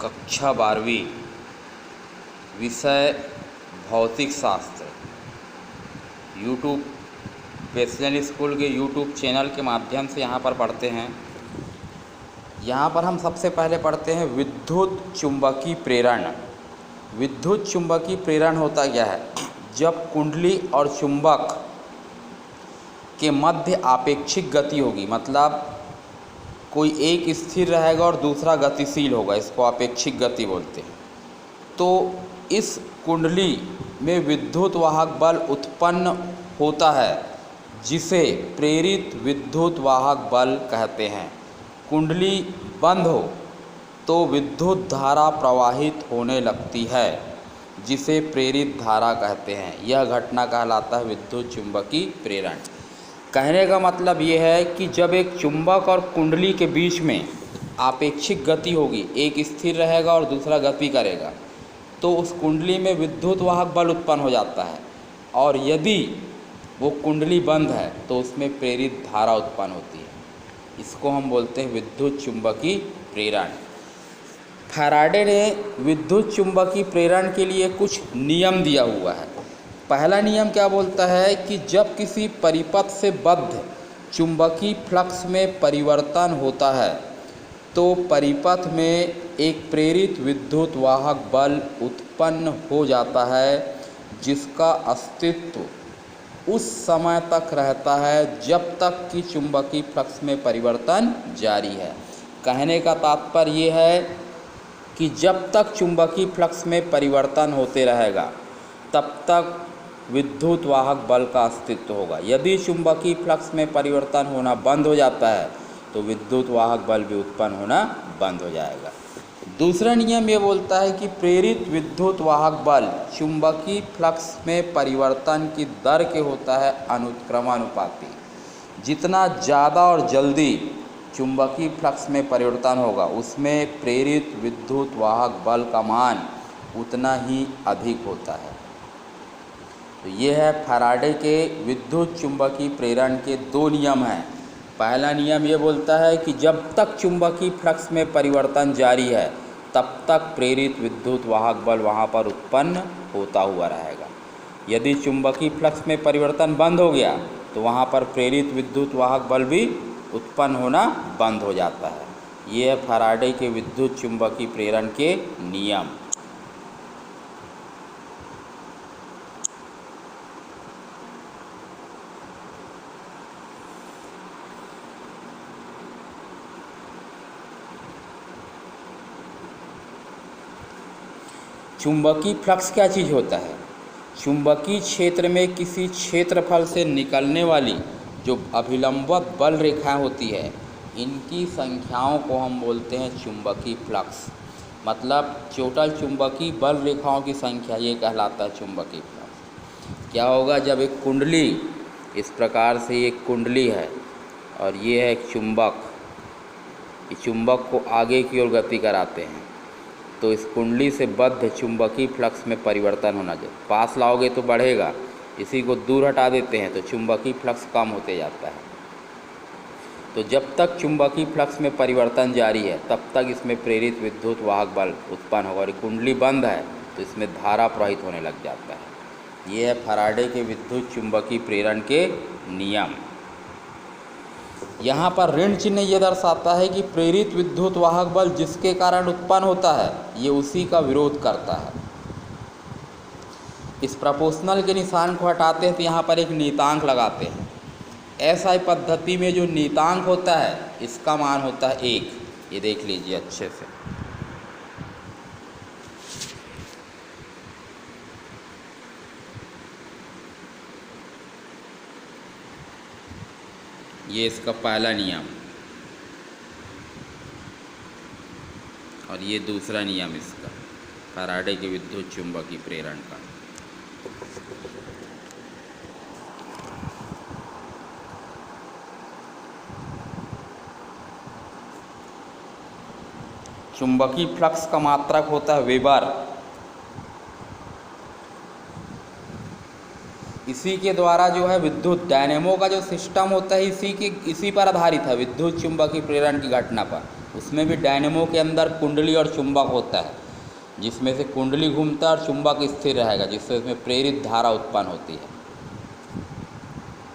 कक्षा 12वीं विषय भौतिक शास्त्र यूट्यूब पेशलेन स्कूल के यूट्यूब चैनल के माध्यम से यहाँ पर पढ़ते हैं। यहाँ पर हम सबसे पहले पढ़ते हैं विद्युत चुंबकीय प्रेरण। विद्युत चुंबकीय प्रेरण होता क्या है? जब कुंडली और चुंबक के मध्य आपेक्षिक गति होगी, मतलब कोई एक स्थिर रहेगा और दूसरा गतिशील होगा, इसको आपेक्षिक गति बोलते हैं। तो इस कुंडली में विद्युत वाहक बल उत्पन्न होता है जिसे प्रेरित विद्युत वाहक बल कहते हैं। कुंडली बंद हो तो विद्युत धारा प्रवाहित होने लगती है जिसे प्रेरित धारा कहते हैं। यह घटना कहलाता है विद्युत चुंबकीय प्रेरण। कहने का मतलब ये है कि जब एक चुंबक और कुंडली के बीच में आपेक्षिक गति होगी, एक स्थिर रहेगा और दूसरा गति करेगा, तो उस कुंडली में विद्युत वाहक बल उत्पन्न हो जाता है। और यदि वो कुंडली बंद है तो उसमें प्रेरित धारा उत्पन्न होती है। इसको हम बोलते हैं विद्युत चुंबकीय प्रेरण। फैराडे ने विद्युत चुंबकीय प्रेरण के लिए कुछ नियम दिया हुआ है। पहला नियम क्या बोलता है कि जब किसी परिपथ से बद्ध चुंबकीय फ्लक्स में परिवर्तन होता है तो परिपथ में एक प्रेरित विद्युत वाहक बल उत्पन्न हो जाता है जिसका अस्तित्व उस समय तक रहता है जब तक कि चुंबकीय फ्लक्स में परिवर्तन जारी है। कहने का तात्पर्य ये है कि जब तक चुंबकीय फ्लक्स में परिवर्तन होते रहेगा तब तक विद्युत वाहक बल का अस्तित्व होगा। यदि चुंबकीय फ्लक्स में परिवर्तन होना बंद हो जाता है तो विद्युत वाहक बल भी उत्पन्न होना बंद हो जाएगा। दूसरा नियम ये बोलता है कि प्रेरित विद्युत वाहक बल चुंबकीय फ्लक्स में परिवर्तन की दर के होता है अनुक्रमानुपाती। जितना ज़्यादा और जल्दी चुंबकीय फ्लक्स में परिवर्तन होगा उसमें प्रेरित विद्युत वाहक बल का मान उतना ही अधिक होता है। तो ये है फैराडे के विद्युत चुंबकीय प्रेरण के दो नियम हैं। पहला नियम ये बोलता है कि जब तक चुंबकीय फ्लक्स में परिवर्तन जारी है तब तक प्रेरित विद्युत वाहक बल वहाँ पर उत्पन्न होता हुआ रहेगा। यदि चुंबकीय फ्लक्स में परिवर्तन बंद हो गया तो वहाँ पर प्रेरित विद्युत वाहक बल भी उत्पन्न होना बंद हो जाता है। ये है फैराडे के विद्युत चुंबकीय प्रेरण के नियम। चुंबकीय फ्लक्स क्या चीज़ होता है? चुंबकीय क्षेत्र में किसी क्षेत्रफल से निकलने वाली जो अभिलंबवत बल रेखाएं होती है, इनकी संख्याओं को हम बोलते हैं चुंबकीय फ्लक्स। मतलब टोटल चुंबकीय बल रेखाओं की संख्या, ये कहलाता है चुंबकीय फ्लक्स। क्या होगा जब एक कुंडली, इस प्रकार से एक कुंडली है और ये है एक चुंबक, इस चुंबक को आगे की ओर गति कराते हैं तो इस कुंडली से बद्ध चुंबकीय फ्लक्स में परिवर्तन होना चाहिए। पास लाओगे तो बढ़ेगा, इसी को दूर हटा देते हैं तो चुंबकीय फ्लक्स कम होते जाता है। तो जब तक चुंबकीय फ्लक्स में परिवर्तन जारी है तब तक इसमें प्रेरित विद्युत वाहक बल उत्पन्न होगा और कुंडली बंद है तो इसमें धारा प्रवाहित होने लग जाता है। ये है फैराडे के विद्युत चुंबकीय प्रेरण के नियम। यहाँ पर ऋण चिन्ह ये दर्शाता है कि प्रेरित विद्युत वाहक बल जिसके कारण उत्पन्न होता है ये उसी का विरोध करता है। इस प्रोपोर्शनल के निशान को हटाते हैं तो यहाँ पर एक नियतांक लगाते हैं। एसआई पद्धति में जो नियतांक होता है इसका मान होता है 1। ये देख लीजिए अच्छे से। ये इसका पहला नियम और ये दूसरा नियम इसका फैराडे के विद्युत चुंबकीय प्रेरण का। चुंबकीय फ्लक्स का मात्रक होता है वेबर। इसी के द्वारा जो है विद्युत डायनेमो का जो सिस्टम होता है इसी पर आधारित है। विद्युत चुंबकीय प्रेरण की घटना पर उसमें भी डायनेमो के अंदर कुंडली और चुंबक होता है, जिसमें से कुंडली घूमता है और चुंबक स्थिर रहेगा, जिससे उसमें प्रेरित धारा उत्पन्न होती है।